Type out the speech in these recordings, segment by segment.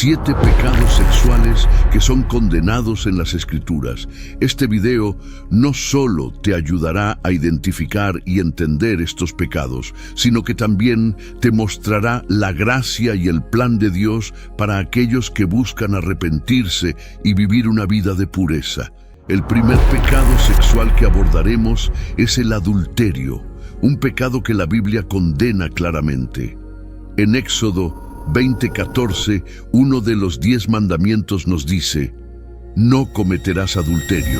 7 pecados sexuales que son condenados en las Escrituras. Este video no solo te ayudará a identificar y entender estos pecados, sino que también te mostrará la gracia y el plan de Dios para aquellos que buscan arrepentirse y vivir una vida de pureza. El primer pecado sexual que abordaremos es el adulterio, un pecado que la Biblia condena claramente. En Éxodo 20:14, uno de los 10 mandamientos nos dice: no cometerás adulterio.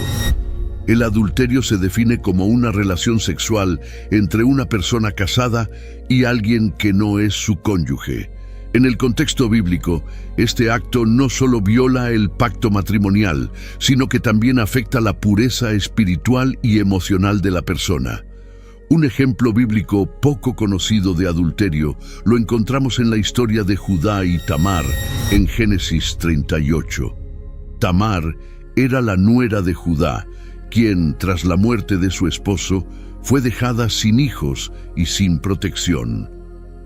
El adulterio se define como una relación sexual entre una persona casada y alguien que no es su cónyuge. En el contexto bíblico, este acto no solo viola el pacto matrimonial, sino que también afecta la pureza espiritual y emocional de la persona. Un ejemplo bíblico poco conocido de adulterio lo encontramos en la historia de Judá y Tamar en Génesis 38. Tamar era la nuera de Judá, quien, tras la muerte de su esposo, fue dejada sin hijos y sin protección.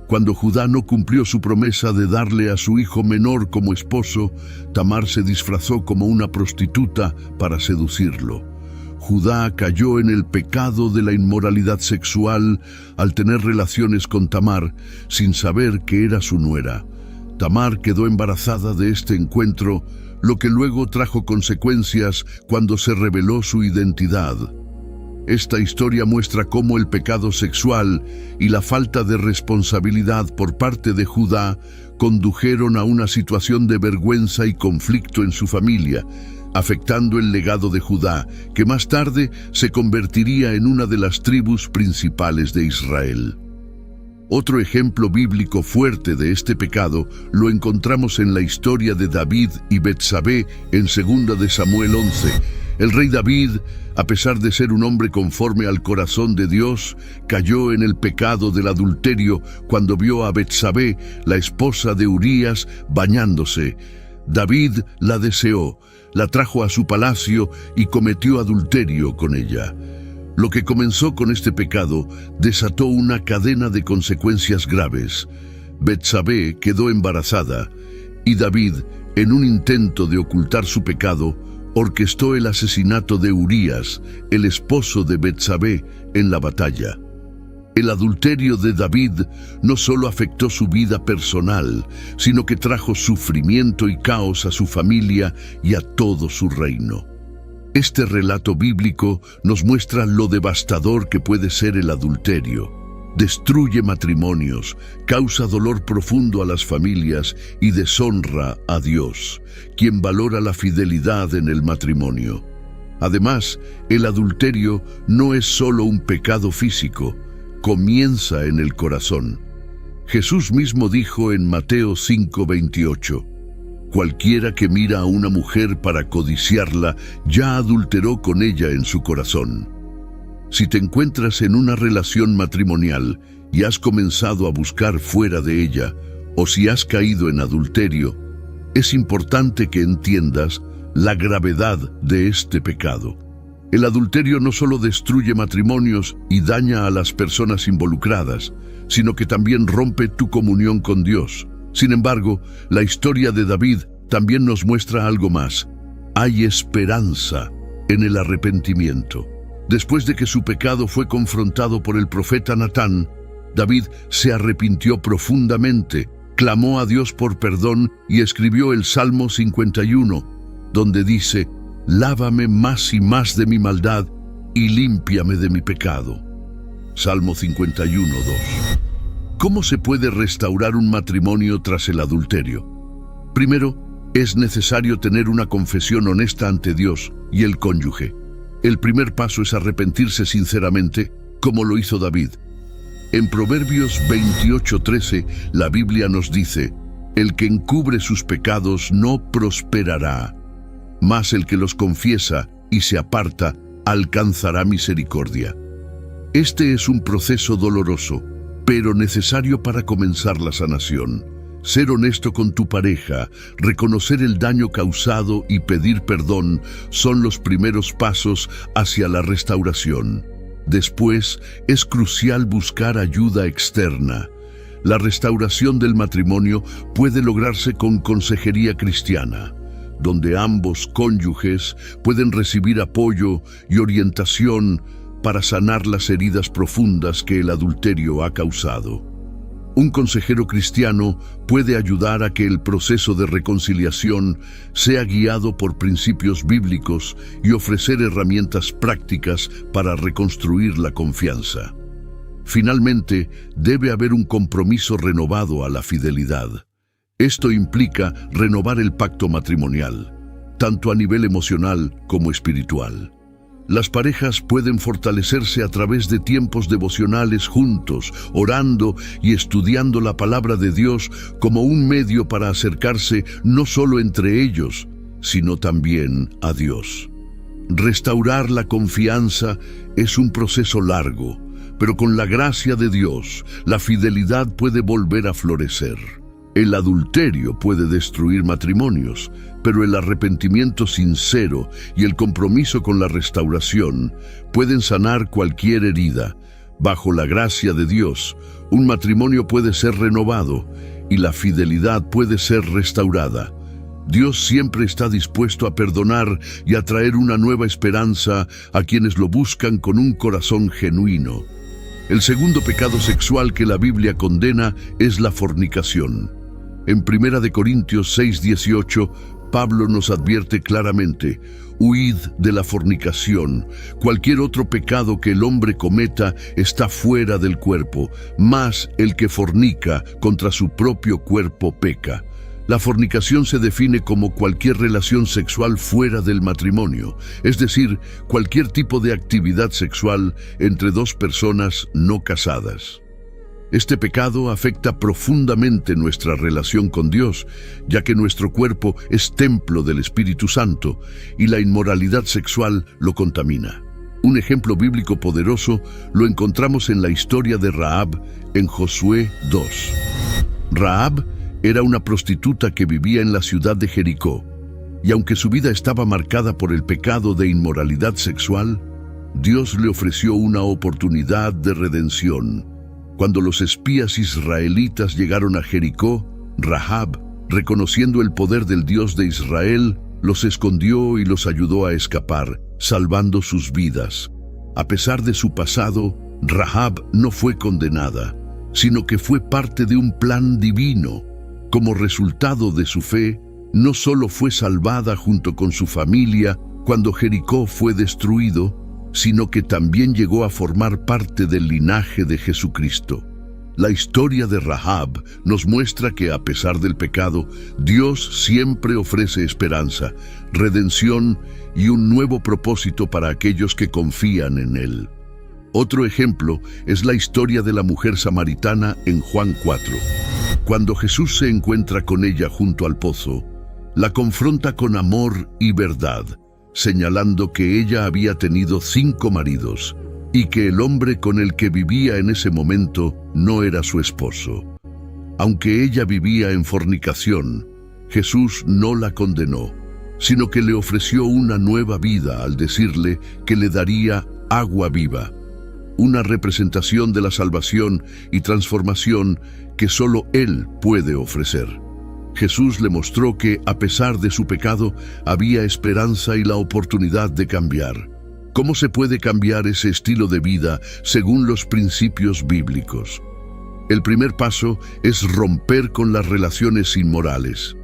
Cuando Judá no cumplió su promesa de darle a su hijo menor como esposo, Tamar se disfrazó como una prostituta para seducirlo. Judá cayó en el pecado de la inmoralidad sexual al tener relaciones con Tamar sin saber que era su nuera. Tamar quedó embarazada de este encuentro, lo que luego trajo consecuencias cuando se reveló su identidad. Esta historia muestra cómo el pecado sexual y la falta de responsabilidad por parte de Judá condujeron a una situación de vergüenza y conflicto en su familia, afectando el legado de Judá, que más tarde se convertiría en una de las tribus principales de Israel. Otro ejemplo bíblico fuerte de este pecado lo encontramos en la historia de David y Betsabé en 2 de Samuel 11. El rey David, a pesar de ser un hombre conforme al corazón de Dios, cayó en el pecado del adulterio cuando vio a Betsabé, la esposa de Urías, bañándose. David la deseó, la trajo a su palacio y cometió adulterio con ella. Lo que comenzó con este pecado desató una cadena de consecuencias graves. Betsabé quedó embarazada y David, en un intento de ocultar su pecado, orquestó el asesinato de Urías, el esposo de Betsabé, en la batalla. El adulterio de David no solo afectó su vida personal, sino que trajo sufrimiento y caos a su familia y a todo su reino. Este relato bíblico nos muestra lo devastador que puede ser el adulterio. Destruye matrimonios, causa dolor profundo a las familias y deshonra a Dios, quien valora la fidelidad en el matrimonio. Además, el adulterio no es solo un pecado físico, comienza en el corazón. Jesús mismo dijo en Mateo 5:28, cualquiera que mira a una mujer para codiciarla, ya adulteró con ella en su corazón. Si te encuentras en una relación matrimonial y has comenzado a buscar fuera de ella, o si has caído en adulterio, es importante que entiendas la gravedad de este pecado. El adulterio no solo destruye matrimonios y daña a las personas involucradas, sino que también rompe tu comunión con Dios. Sin embargo, la historia de David también nos muestra algo más. Hay esperanza en el arrepentimiento. Después de que su pecado fue confrontado por el profeta Natán, David se arrepintió profundamente, clamó a Dios por perdón y escribió el Salmo 51, donde dice: lávame más y más de mi maldad y límpiame de mi pecado. Salmo 51:2. ¿Cómo se puede restaurar un matrimonio tras el adulterio? Primero, es necesario tener una confesión honesta ante Dios y el cónyuge. El primer paso es arrepentirse sinceramente, como lo hizo David. En Proverbios 28:13, la Biblia nos dice: el que encubre sus pecados no prosperará, mas el que los confiesa y se aparta alcanzará misericordia. Este es un proceso doloroso, pero necesario para comenzar la sanación. Ser honesto con tu pareja, reconocer el daño causado y pedir perdón son los primeros pasos hacia la restauración. Después, es crucial buscar ayuda externa. La restauración del matrimonio puede lograrse con consejería cristiana, donde ambos cónyuges pueden recibir apoyo y orientación para sanar las heridas profundas que el adulterio ha causado. Un consejero cristiano puede ayudar a que el proceso de reconciliación sea guiado por principios bíblicos y ofrecer herramientas prácticas para reconstruir la confianza. Finalmente, debe haber un compromiso renovado a la fidelidad. Esto implica renovar el pacto matrimonial, tanto a nivel emocional como espiritual. Las parejas pueden fortalecerse a través de tiempos devocionales juntos, orando y estudiando la palabra de Dios como un medio para acercarse no solo entre ellos, sino también a Dios. Restaurar la confianza es un proceso largo, pero con la gracia de Dios, la fidelidad puede volver a florecer. El adulterio puede destruir matrimonios, pero el arrepentimiento sincero y el compromiso con la restauración pueden sanar cualquier herida. Bajo la gracia de Dios, un matrimonio puede ser renovado y la fidelidad puede ser restaurada. Dios siempre está dispuesto a perdonar y a traer una nueva esperanza a quienes lo buscan con un corazón genuino. El segundo pecado sexual que la Biblia condena es la fornicación. En 1 Corintios 6:18, Pablo nos advierte claramente: huid de la fornicación. Cualquier otro pecado que el hombre cometa está fuera del cuerpo, mas el que fornica contra su propio cuerpo peca. La fornicación se define como cualquier relación sexual fuera del matrimonio, es decir, cualquier tipo de actividad sexual entre dos personas no casadas. Este pecado afecta profundamente nuestra relación con Dios, ya que nuestro cuerpo es templo del Espíritu Santo y la inmoralidad sexual lo contamina. Un ejemplo bíblico poderoso lo encontramos en la historia de Rahab en Josué 2. Rahab era una prostituta que vivía en la ciudad de Jericó, y aunque su vida estaba marcada por el pecado de inmoralidad sexual, Dios le ofreció una oportunidad de redención. Cuando los espías israelitas llegaron a Jericó, Rahab, reconociendo el poder del Dios de Israel, los escondió y los ayudó a escapar, salvando sus vidas. A pesar de su pasado, Rahab no fue condenada, sino que fue parte de un plan divino. Como resultado de su fe, no solo fue salvada junto con su familia cuando Jericó fue destruido, sino que también llegó a formar parte del linaje de Jesucristo. La historia de Rahab nos muestra que a pesar del pecado, Dios siempre ofrece esperanza, redención y un nuevo propósito para aquellos que confían en Él. Otro ejemplo es la historia de la mujer samaritana en Juan 4. Cuando Jesús se encuentra con ella junto al pozo, la confronta con amor y verdad, señalando que ella había tenido 5 maridos y que el hombre con el que vivía en ese momento no era su esposo. Aunque ella vivía en fornicación, Jesús no la condenó, sino que le ofreció una nueva vida al decirle que le daría agua viva, una representación de la salvación y transformación que solo Él puede ofrecer. Jesús le mostró que, a pesar de su pecado, había esperanza y la oportunidad de cambiar. ¿Cómo se puede cambiar ese estilo de vida según los principios bíblicos? El primer paso es romper con las relaciones inmorales.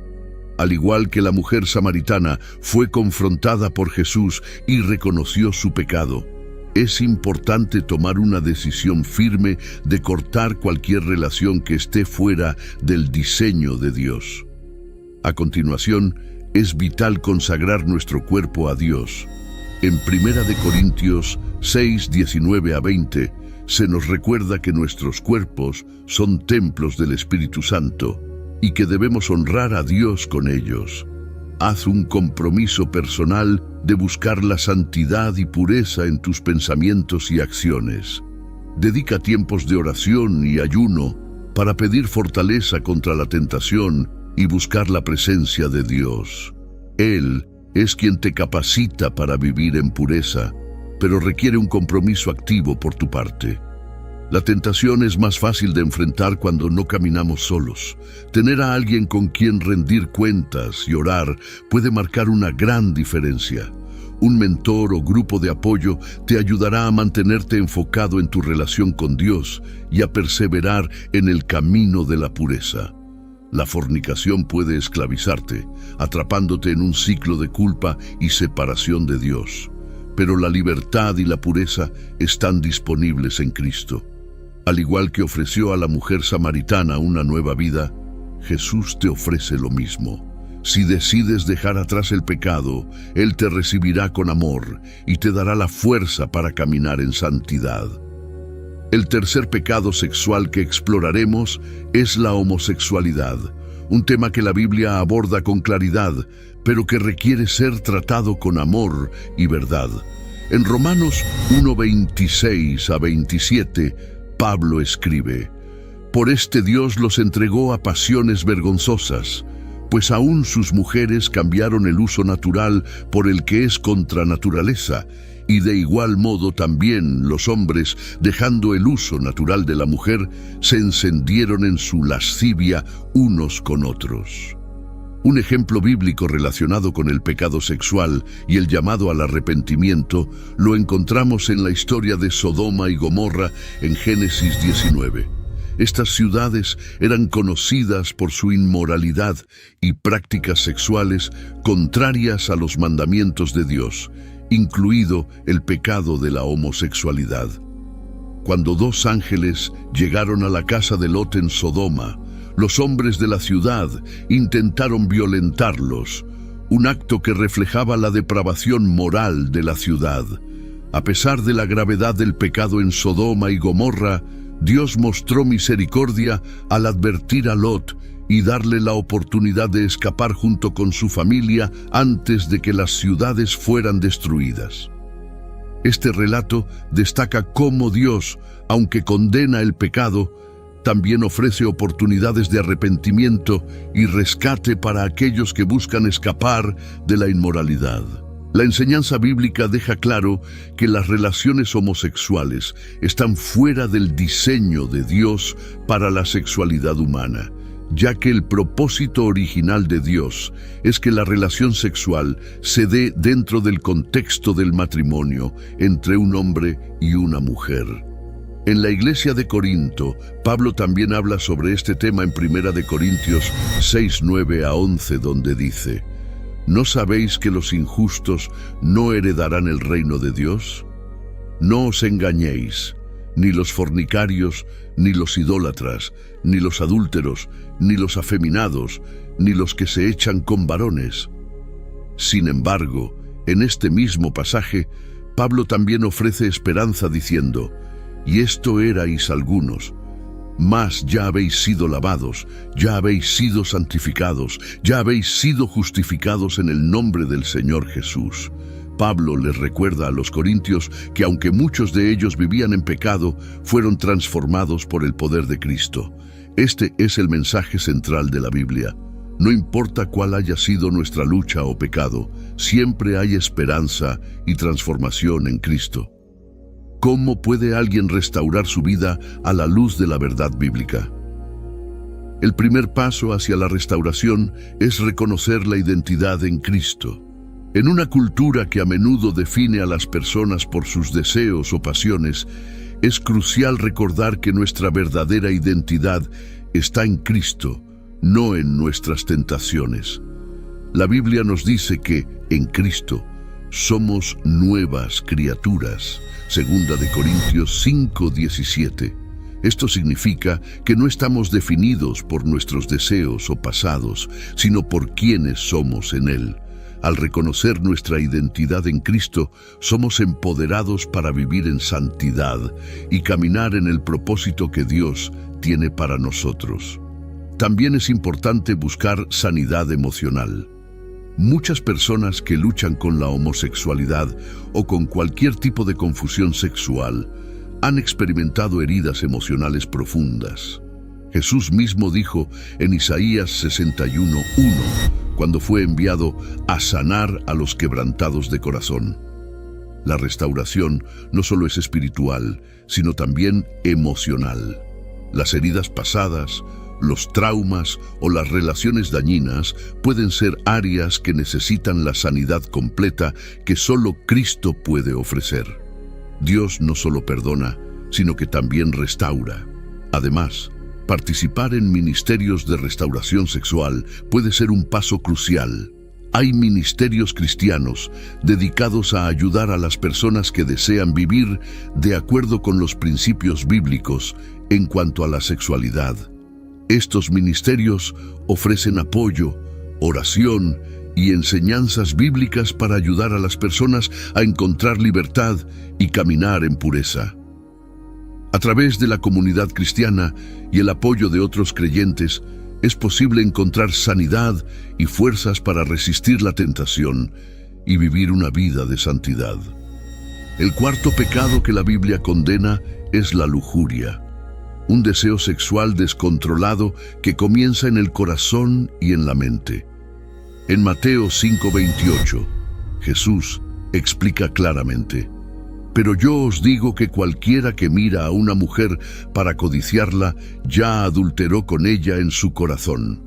Al igual que la mujer samaritana fue confrontada por Jesús y reconoció su pecado, es importante tomar una decisión firme de cortar cualquier relación que esté fuera del diseño de Dios. A continuación, es vital consagrar nuestro cuerpo a Dios. En 1 Corintios 6, 19 a 20, se nos recuerda que nuestros cuerpos son templos del Espíritu Santo y que debemos honrar a Dios con ellos. Haz un compromiso personal de buscar la santidad y pureza en tus pensamientos y acciones. Dedica tiempos de oración y ayuno para pedir fortaleza contra la tentación y buscar la presencia de Dios. Él es quien te capacita para vivir en pureza, pero requiere un compromiso activo por tu parte. La tentación es más fácil de enfrentar cuando no caminamos solos. Tener a alguien con quien rendir cuentas y orar puede marcar una gran diferencia. Un mentor o grupo de apoyo te ayudará a mantenerte enfocado en tu relación con Dios y a perseverar en el camino de la pureza. La fornicación puede esclavizarte, atrapándote en un ciclo de culpa y separación de Dios. Pero la libertad y la pureza están disponibles en Cristo. Al igual que ofreció a la mujer samaritana una nueva vida, Jesús te ofrece lo mismo. Si decides dejar atrás el pecado, Él te recibirá con amor y te dará la fuerza para caminar en santidad. El tercer pecado sexual que exploraremos es la homosexualidad, un tema que la Biblia aborda con claridad, pero que requiere ser tratado con amor y verdad. En Romanos 1:26 a 27, Pablo escribe: «Por este Dios los entregó a pasiones vergonzosas, pues aún sus mujeres cambiaron el uso natural por el que es contra naturaleza, y de igual modo también los hombres, dejando el uso natural de la mujer, se encendieron en su lascivia unos con otros». Un ejemplo bíblico relacionado con el pecado sexual y el llamado al arrepentimiento lo encontramos en la historia de Sodoma y Gomorra en Génesis 19. Estas ciudades eran conocidas por su inmoralidad y prácticas sexuales contrarias a los mandamientos de Dios, incluido el pecado de la homosexualidad. Cuando dos ángeles llegaron a la casa de Lot en Sodoma, los hombres de la ciudad intentaron violentarlos, un acto que reflejaba la depravación moral de la ciudad. A pesar de la gravedad del pecado en Sodoma y Gomorra, Dios mostró misericordia al advertir a Lot y darle la oportunidad de escapar junto con su familia antes de que las ciudades fueran destruidas. Este relato destaca cómo Dios, aunque condena el pecado, también ofrece oportunidades de arrepentimiento y rescate para aquellos que buscan escapar de la inmoralidad. La enseñanza bíblica deja claro que las relaciones homosexuales están fuera del diseño de Dios para la sexualidad humana, ya que el propósito original de Dios es que la relación sexual se dé dentro del contexto del matrimonio entre un hombre y una mujer. En la iglesia de Corinto, Pablo también habla sobre este tema en 1 Corintios 6:9 a 11, donde dice: ¿No sabéis que los injustos no heredarán el reino de Dios? No os engañéis, ni los fornicarios, ni los idólatras, ni los adúlteros, ni los afeminados, ni los que se echan con varones. Sin embargo, en este mismo pasaje, Pablo también ofrece esperanza diciendo: «Y esto erais algunos, mas ya habéis sido lavados, ya habéis sido santificados, ya habéis sido justificados en el nombre del Señor Jesús». Pablo les recuerda a los corintios que aunque muchos de ellos vivían en pecado, fueron transformados por el poder de Cristo. Este es el mensaje central de la Biblia. No importa cuál haya sido nuestra lucha o pecado, siempre hay esperanza y transformación en Cristo. ¿Cómo puede alguien restaurar su vida a la luz de la verdad bíblica? El primer paso hacia la restauración es reconocer la identidad en Cristo. En una cultura que a menudo define a las personas por sus deseos o pasiones, es crucial recordar que nuestra verdadera identidad está en Cristo, no en nuestras tentaciones. La Biblia nos dice que, en Cristo, somos nuevas criaturas. 2 Corintios 5:17. Esto significa que no estamos definidos por nuestros deseos o pasados, sino por quienes somos en Él. Al reconocer nuestra identidad en Cristo, somos empoderados para vivir en santidad y caminar en el propósito que Dios tiene para nosotros. También es importante buscar sanidad emocional. Muchas personas que luchan con la homosexualidad o con cualquier tipo de confusión sexual han experimentado heridas emocionales profundas. Jesús mismo dijo en Isaías 61:1, cuando fue enviado a sanar a los quebrantados de corazón: La restauración no solo es espiritual, sino también emocional. Las heridas pasadas, los traumas o las relaciones dañinas pueden ser áreas que necesitan la sanidad completa que solo Cristo puede ofrecer. Dios no solo perdona, sino que también restaura. Además, participar en ministerios de restauración sexual puede ser un paso crucial. Hay ministerios cristianos dedicados a ayudar a las personas que desean vivir de acuerdo con los principios bíblicos en cuanto a la sexualidad. Estos ministerios ofrecen apoyo, oración y enseñanzas bíblicas para ayudar a las personas a encontrar libertad y caminar en pureza. A través de la comunidad cristiana y el apoyo de otros creyentes, es posible encontrar sanidad y fuerzas para resistir la tentación y vivir una vida de santidad. El cuarto pecado que la Biblia condena es la lujuria, un deseo sexual descontrolado que comienza en el corazón y en la mente. En Mateo 5:28, Jesús explica claramente: «Pero yo os digo que cualquiera que mira a una mujer para codiciarla, ya adulteró con ella en su corazón».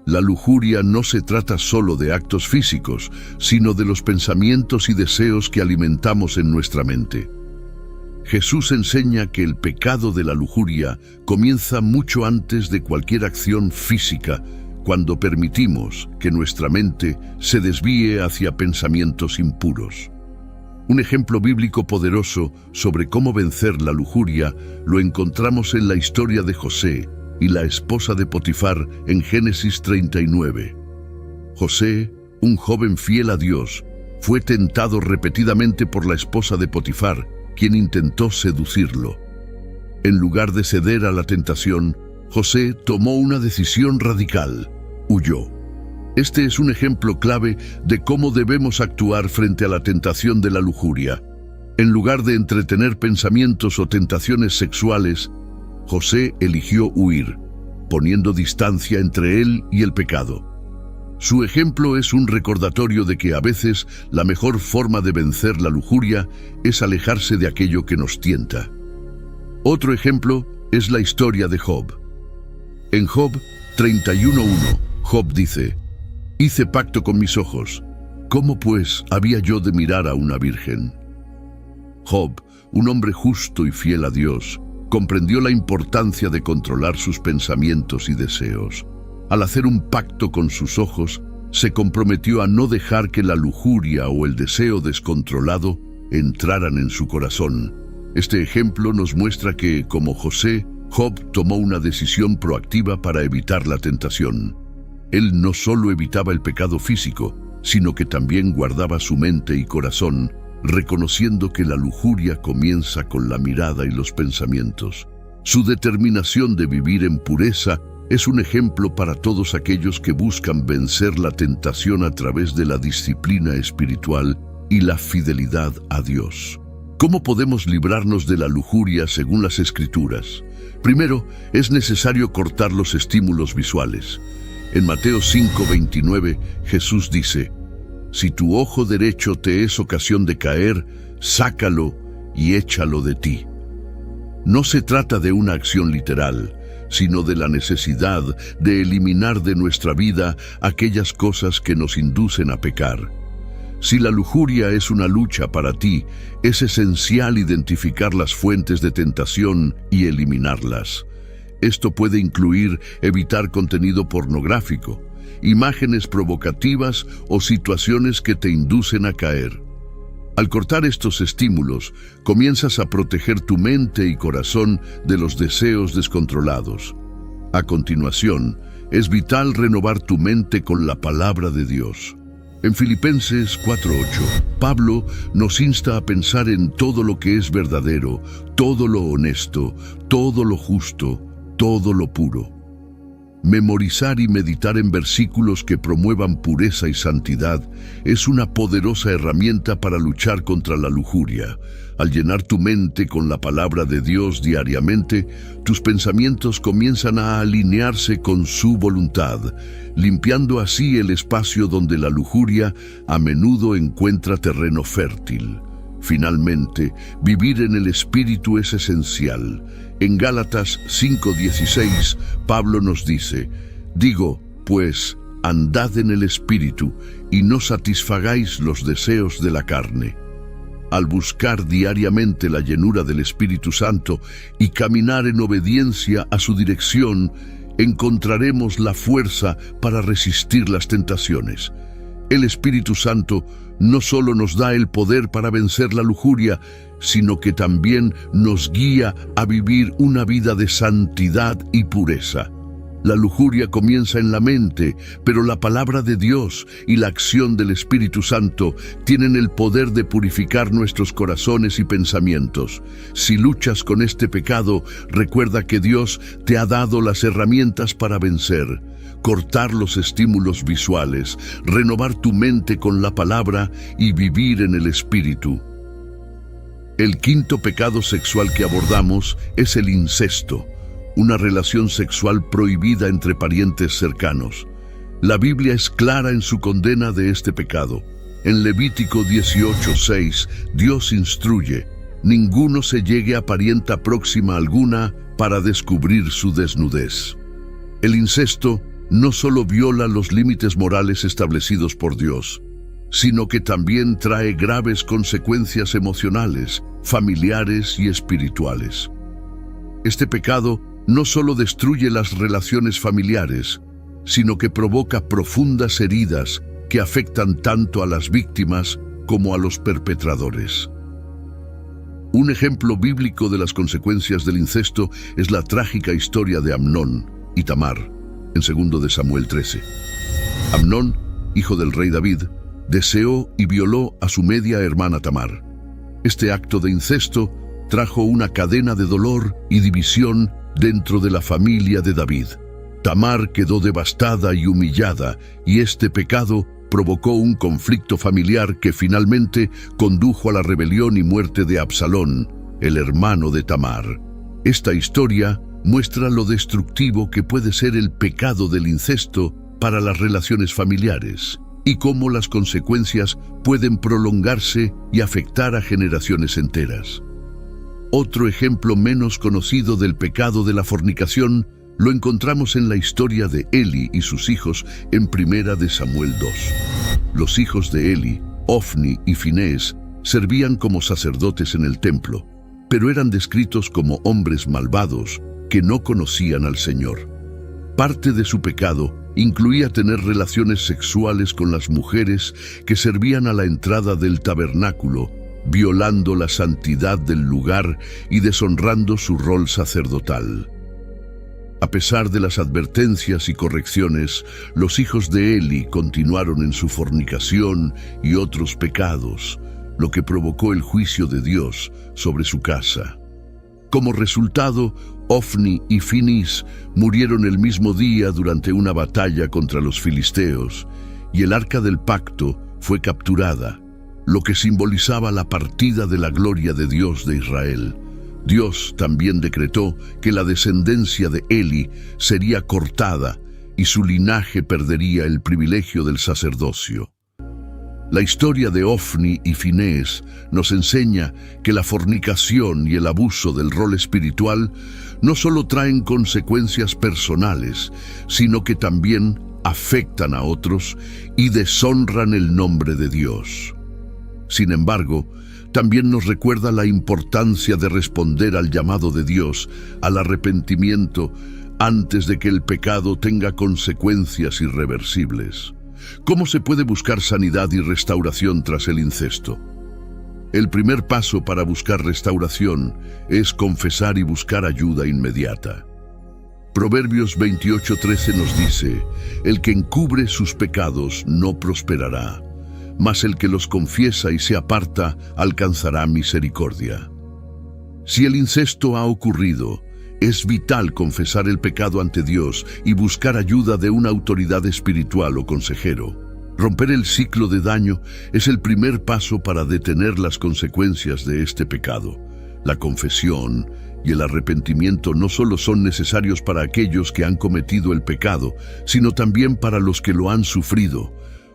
La lujuria no se trata solo de actos físicos, sino de los pensamientos y deseos que alimentamos en nuestra mente. Jesús enseña que el pecado de la lujuria comienza mucho antes de cualquier acción física, cuando permitimos que nuestra mente se desvíe hacia pensamientos impuros. Un ejemplo bíblico poderoso sobre cómo vencer la lujuria lo encontramos en la historia de José y la esposa de Potifar en Génesis 39. José, un joven fiel a Dios, fue tentado repetidamente por la esposa de Potifar, quien intentó seducirlo. En lugar de ceder a la tentación, José tomó una decisión radical: huyó. Este es un ejemplo clave de cómo debemos actuar frente a la tentación de la lujuria. En lugar de entretener pensamientos o tentaciones sexuales, José eligió huir, poniendo distancia entre él y el pecado. Su ejemplo es un recordatorio de que a veces la mejor forma de vencer la lujuria es alejarse de aquello que nos tienta. Otro ejemplo es la historia de Job. En Job 31:1, Job dice: «Hice pacto con mis ojos. ¿Cómo pues había yo de mirar a una virgen?». Job, un hombre justo y fiel a Dios, comprendió la importancia de controlar sus pensamientos y deseos. Al hacer un pacto con sus ojos, se comprometió a no dejar que la lujuria o el deseo descontrolado entraran en su corazón. Este ejemplo nos muestra que, como José, Job tomó una decisión proactiva para evitar la tentación. Él no solo evitaba el pecado físico, sino que también guardaba su mente y corazón, reconociendo que la lujuria comienza con la mirada y los pensamientos. Su determinación de vivir en pureza es un ejemplo para todos aquellos que buscan vencer la tentación a través de la disciplina espiritual y la fidelidad a Dios. ¿Cómo podemos librarnos de la lujuria según las Escrituras? Primero, es necesario cortar los estímulos visuales. En Mateo 5:29, Jesús dice: «Si tu ojo derecho te es ocasión de caer, sácalo y échalo de ti». No se trata de una acción literal, sino de la necesidad de eliminar de nuestra vida aquellas cosas que nos inducen a pecar. Si la lujuria es una lucha para ti, es esencial identificar las fuentes de tentación y eliminarlas. Esto puede incluir evitar contenido pornográfico, imágenes provocativas o situaciones que te inducen a caer. Al cortar estos estímulos, comienzas a proteger tu mente y corazón de los deseos descontrolados. A continuación, es vital renovar tu mente con la palabra de Dios. En Filipenses 4:8, Pablo nos insta a pensar en todo lo que es verdadero, todo lo honesto, todo lo justo, todo lo puro. Memorizar y meditar en versículos que promuevan pureza y santidad es una poderosa herramienta para luchar contra la lujuria. Al llenar tu mente con la palabra de Dios diariamente, tus pensamientos comienzan a alinearse con su voluntad, limpiando así el espacio donde la lujuria a menudo encuentra terreno fértil. Finalmente, vivir en el Espíritu es esencial. En Gálatas 5:16, Pablo nos dice: digo, pues, andad en el Espíritu, y no satisfagáis los deseos de la carne. Al buscar diariamente la llenura del Espíritu Santo y caminar en obediencia a su dirección, encontraremos la fuerza para resistir las tentaciones. El Espíritu Santo no solo nos da el poder para vencer la lujuria, sino que también nos guía a vivir una vida de santidad y pureza. La lujuria comienza en la mente, pero la palabra de Dios y la acción del Espíritu Santo tienen el poder de purificar nuestros corazones y pensamientos. Si luchas con este pecado, recuerda que Dios te ha dado las herramientas para vencer. Cortar los estímulos visuales, renovar tu mente con la palabra y vivir en el Espíritu. El quinto pecado sexual que abordamos es el incesto, una relación sexual prohibida entre parientes cercanos. La Biblia es clara en su condena de este pecado. En Levítico 18:6, Dios instruye: ninguno se llegue a parienta próxima alguna para descubrir su desnudez. El incesto no solo viola los límites morales establecidos por Dios, sino que también trae graves consecuencias emocionales, familiares y espirituales. Este pecado no solo destruye las relaciones familiares, sino que provoca profundas heridas que afectan tanto a las víctimas como a los perpetradores. Un ejemplo bíblico de las consecuencias del incesto es la trágica historia de Amnón y Tamar, en 2 de Samuel 13. Amnón, hijo del rey David, deseó y violó a su media hermana Tamar. Este acto de incesto trajo una cadena de dolor y división dentro de la familia de David. Tamar quedó devastada y humillada, y este pecado provocó un conflicto familiar que finalmente condujo a la rebelión y muerte de Absalón, el hermano de Tamar. Esta historia muestra lo destructivo que puede ser el pecado del incesto para las relaciones familiares y cómo las consecuencias pueden prolongarse y afectar a generaciones enteras. Otro ejemplo menos conocido del pecado de la fornicación lo encontramos en la historia de Eli y sus hijos en 1 de Samuel 2. Los hijos de Eli, Ofni y Finés, servían como sacerdotes en el templo, pero eran descritos como hombres malvados que no conocían al Señor. Parte de su pecado incluía tener relaciones sexuales con las mujeres que servían a la entrada del tabernáculo, violando la santidad del lugar y deshonrando su rol sacerdotal. A pesar de las advertencias y correcciones, los hijos de Eli continuaron en su fornicación y otros pecados, lo que provocó el juicio de Dios sobre su casa. Como resultado, Ofni y Finís murieron el mismo día durante una batalla contra los filisteos, y el arca del pacto fue capturada, lo que simbolizaba la partida de la gloria de Dios de Israel. Dios también decretó que la descendencia de Eli sería cortada y su linaje perdería el privilegio del sacerdocio. La historia de Ofni y Finés nos enseña que la fornicación y el abuso del rol espiritual no solo traen consecuencias personales, sino que también afectan a otros y deshonran el nombre de Dios. Sin embargo, también nos recuerda la importancia de responder al llamado de Dios, al arrepentimiento, antes de que el pecado tenga consecuencias irreversibles. ¿Cómo se puede buscar sanidad y restauración tras el incesto? El primer paso para buscar restauración es confesar y buscar ayuda inmediata. Proverbios 28:13 nos dice: el que encubre sus pecados no prosperará, mas el que los confiesa y se aparta alcanzará misericordia. Si el incesto ha ocurrido, Es vital confesar el pecado ante Dios y buscar ayuda de una autoridad espiritual o consejero. Romper el ciclo de daño es el primer paso para detener las consecuencias de este pecado. La confesión y el arrepentimiento no solo son necesarios para aquellos que han cometido el pecado, sino también para los que lo han sufrido,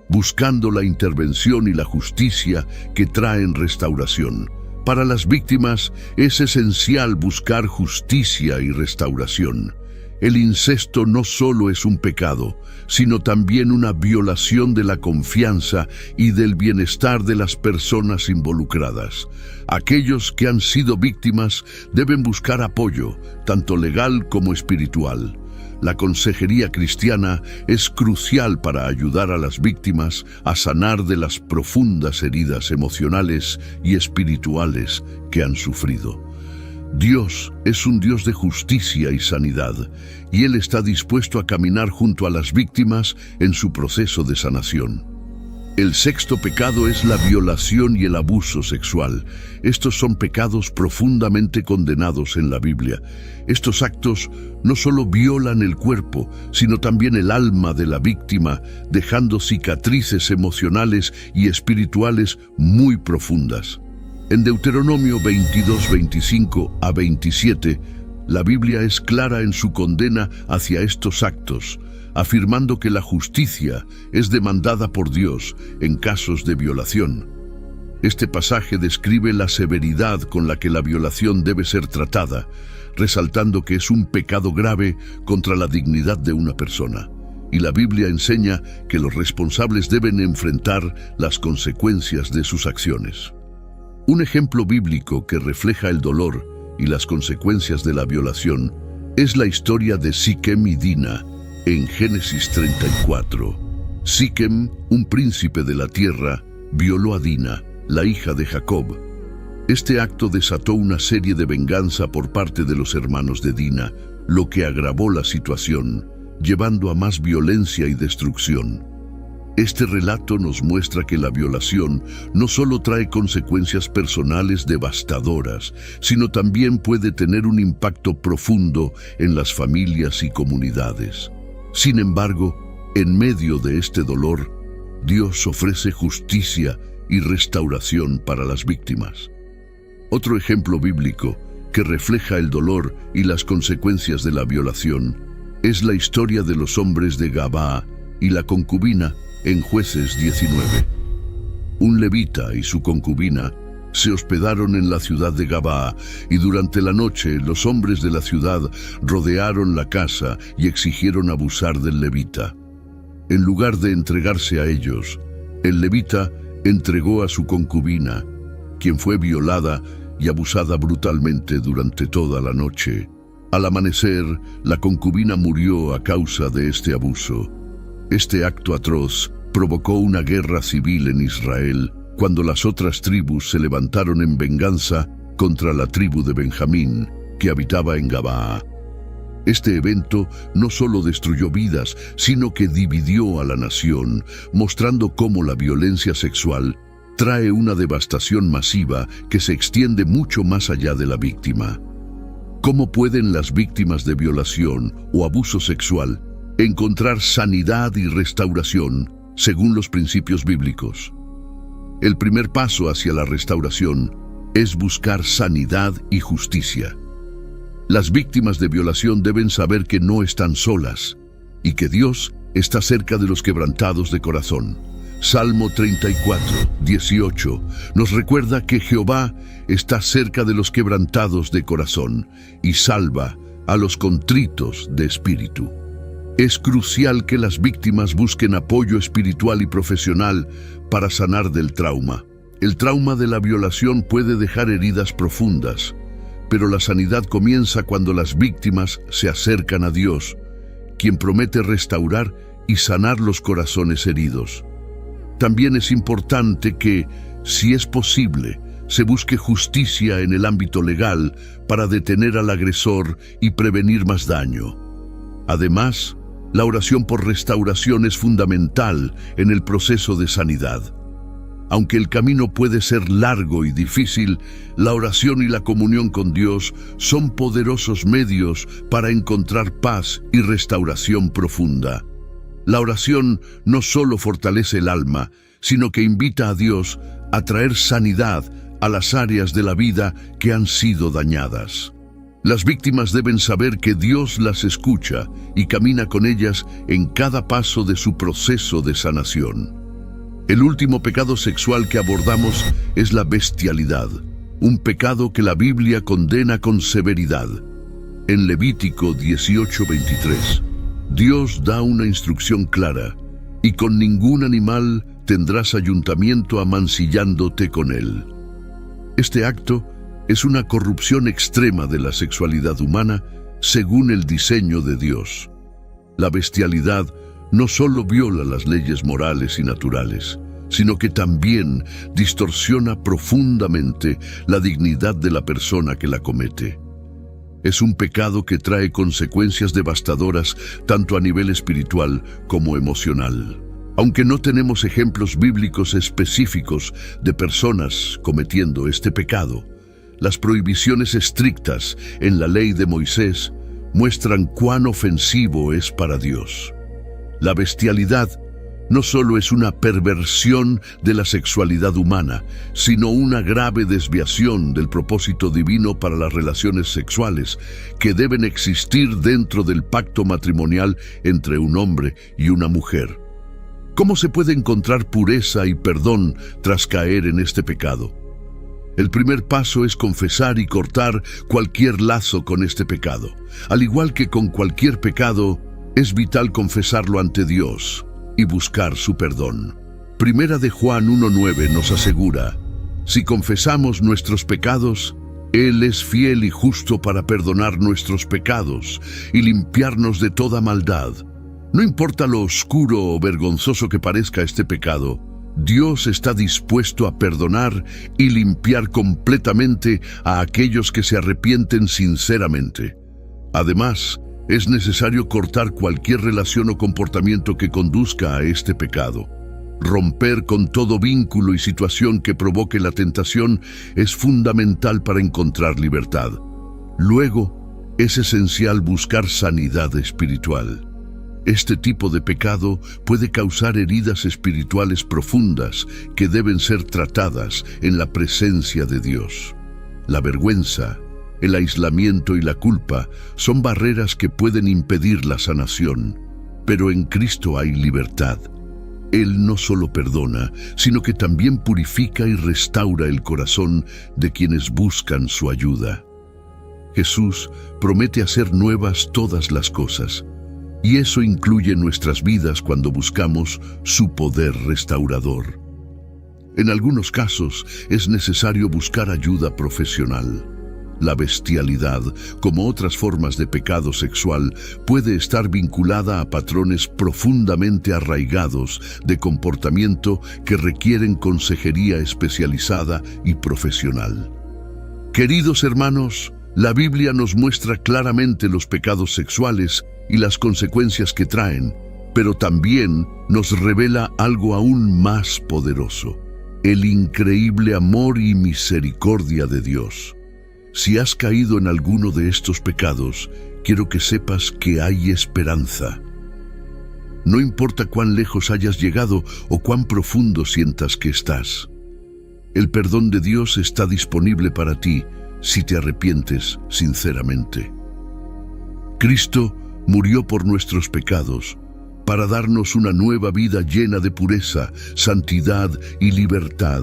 buscando la intervención y la justicia que traen restauración. Para las víctimas es esencial buscar justicia y restauración. El incesto no solo es un pecado, sino también una violación de la confianza y del bienestar de las personas involucradas. Aquellos que han sido víctimas deben buscar apoyo, tanto legal como espiritual. La consejería cristiana es crucial para ayudar a las víctimas a sanar de las profundas heridas emocionales y espirituales que han sufrido. Dios es un Dios de justicia y sanidad, y Él está dispuesto a caminar junto a las víctimas en su proceso de sanación. El sexto pecado es la violación y el abuso sexual. Estos son pecados profundamente condenados en la Biblia. Estos actos no solo violan el cuerpo, sino también el alma de la víctima, dejando cicatrices emocionales y espirituales muy profundas. En Deuteronomio 22, 25 a 27, la Biblia es clara en su condena hacia estos actos, afirmando que la justicia es demandada por Dios en casos de violación. Este pasaje describe la severidad con la que la violación debe ser tratada, resaltando que es un pecado grave contra la dignidad de una persona. Y la Biblia enseña que los responsables deben enfrentar las consecuencias de sus acciones. Un ejemplo bíblico que refleja el dolor y las consecuencias de la violación es la historia de Siquem y Dina en Génesis 34. Siquem, un príncipe de la tierra, violó a Dina, la hija de Jacob. Este acto desató una serie de venganza por parte de los hermanos de Dina, lo que agravó la situación, llevando a más violencia y destrucción. Este relato nos muestra que la violación no solo trae consecuencias personales devastadoras, sino también puede tener un impacto profundo en las familias y comunidades. Sin embargo, en medio de este dolor, Dios ofrece justicia y restauración para las víctimas. Otro ejemplo bíblico que refleja el dolor y las consecuencias de la violación es la historia de los hombres de Gabaa y la concubina en Jueces 19. Un levita y su concubina se hospedaron en la ciudad de Gabaa, y durante la noche los hombres de la ciudad rodearon la casa y exigieron abusar del levita. En lugar de entregarse a ellos, el levita entregó a su concubina, quien fue violada y abusada brutalmente durante toda la noche. Al amanecer, la concubina murió a causa de este abuso. Este acto atroz provocó una guerra civil en Israel cuando las otras tribus se levantaron en venganza contra la tribu de Benjamín, que habitaba en Gabaa. Este evento no solo destruyó vidas, sino que dividió a la nación, mostrando cómo la violencia sexual trae una devastación masiva que se extiende mucho más allá de la víctima. ¿Cómo pueden las víctimas de violación o abuso sexual encontrar sanidad y restauración según los principios bíblicos? El primer paso hacia la restauración es buscar sanidad y justicia. Las víctimas de violación deben saber que no están solas y que Dios está cerca de los quebrantados de corazón. Salmo 34, 18 nos recuerda que Jehová está cerca de los quebrantados de corazón y salva a los contritos de espíritu. Es crucial que las víctimas busquen apoyo espiritual y profesional para sanar del trauma. El trauma de la violación puede dejar heridas profundas, pero la sanidad comienza cuando las víctimas se acercan a Dios, quien promete restaurar y sanar los corazones heridos. También es importante que, si es posible, se busque justicia en el ámbito legal para detener al agresor y prevenir más daño. Además, la oración por restauración es fundamental en el proceso de sanidad. Aunque el camino puede ser largo y difícil, la oración y la comunión con Dios son poderosos medios para encontrar paz y restauración profunda. La oración no solo fortalece el alma, sino que invita a Dios a traer sanidad a las áreas de la vida que han sido dañadas. Las víctimas deben saber que Dios las escucha y camina con ellas en cada paso de su proceso de sanación. El último pecado sexual que abordamos es la bestialidad, un pecado que la Biblia condena con severidad. En Levítico 18:23, Dios da una instrucción clara: y con ningún animal tendrás ayuntamiento amancillándote con él. Este acto es una corrupción extrema de la sexualidad humana según el diseño de Dios. La bestialidad no solo viola las leyes morales y naturales, sino que también distorsiona profundamente la dignidad de la persona que la comete. Es un pecado que trae consecuencias devastadoras tanto a nivel espiritual como emocional. Aunque no tenemos ejemplos bíblicos específicos de personas cometiendo este pecado, las prohibiciones estrictas en la ley de Moisés muestran cuán ofensivo es para Dios. La bestialidad no solo es una perversión de la sexualidad humana, sino una grave desviación del propósito divino para las relaciones sexuales que deben existir dentro del pacto matrimonial entre un hombre y una mujer. ¿Cómo se puede encontrar pureza y perdón tras caer en este pecado? El primer paso es confesar y cortar cualquier lazo con este pecado. Al igual que con cualquier pecado, es vital confesarlo ante Dios y buscar su perdón. Primera de Juan 1:9 nos asegura: si confesamos nuestros pecados, Él es fiel y justo para perdonar nuestros pecados y limpiarnos de toda maldad. No importa lo oscuro o vergonzoso que parezca este pecado, Dios está dispuesto a perdonar y limpiar completamente a aquellos que se arrepienten sinceramente. Además, es necesario cortar cualquier relación o comportamiento que conduzca a este pecado. Romper con todo vínculo y situación que provoque la tentación es fundamental para encontrar libertad. Luego, es esencial buscar sanidad espiritual. Este tipo de pecado puede causar heridas espirituales profundas que deben ser tratadas en la presencia de Dios. La vergüenza, el aislamiento y la culpa son barreras que pueden impedir la sanación, pero en Cristo hay libertad. Él no solo perdona, sino que también purifica y restaura el corazón de quienes buscan su ayuda. Jesús promete hacer nuevas todas las cosas, y eso incluye nuestras vidas cuando buscamos su poder restaurador. En algunos casos es necesario buscar ayuda profesional. La bestialidad, como otras formas de pecado sexual, puede estar vinculada a patrones profundamente arraigados de comportamiento que requieren consejería especializada y profesional. Queridos hermanos, la Biblia nos muestra claramente los pecados sexuales y las consecuencias que traen, pero también nos revela algo aún más poderoso: el increíble amor y misericordia de Dios. Si has caído en alguno de estos pecados, quiero que sepas que hay esperanza. No importa cuán lejos hayas llegado o cuán profundo sientas que estás. El perdón de Dios está disponible para ti si te arrepientes sinceramente. Cristo murió por nuestros pecados para darnos una nueva vida llena de pureza, santidad y libertad.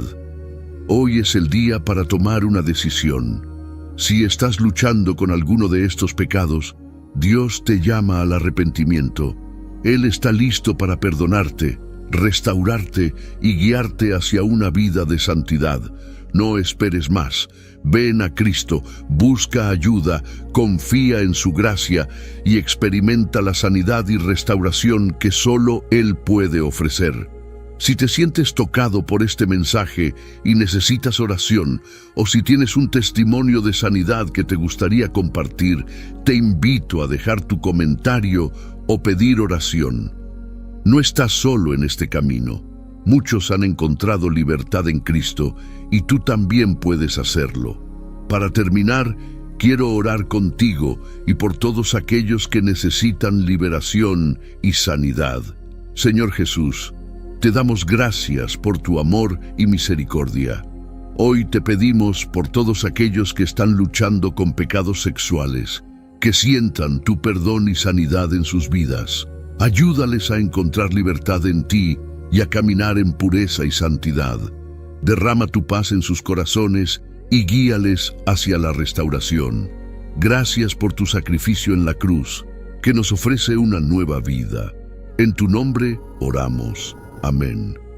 Hoy es el día para tomar una decisión. Si estás luchando con alguno de estos pecados, Dios te llama al arrepentimiento. Él está listo para perdonarte, restaurarte y guiarte hacia una vida de santidad. No esperes más. Ven a Cristo, busca ayuda, confía en su gracia y experimenta la sanidad y restauración que solo Él puede ofrecer. Si te sientes tocado por este mensaje y necesitas oración, o si tienes un testimonio de sanidad que te gustaría compartir, te invito a dejar tu comentario o pedir oración. No estás solo en este camino. Muchos han encontrado libertad en Cristo y tú también puedes hacerlo. Para terminar, quiero orar contigo y por todos aquellos que necesitan liberación y sanidad. Señor Jesús, te damos gracias por tu amor y misericordia. Hoy te pedimos por todos aquellos que están luchando con pecados sexuales, que sientan tu perdón y sanidad en sus vidas. Ayúdales a encontrar libertad en ti y a caminar en pureza y santidad. Derrama tu paz en sus corazones y guíales hacia la restauración. Gracias por tu sacrificio en la cruz, que nos ofrece una nueva vida. En tu nombre oramos. Amén.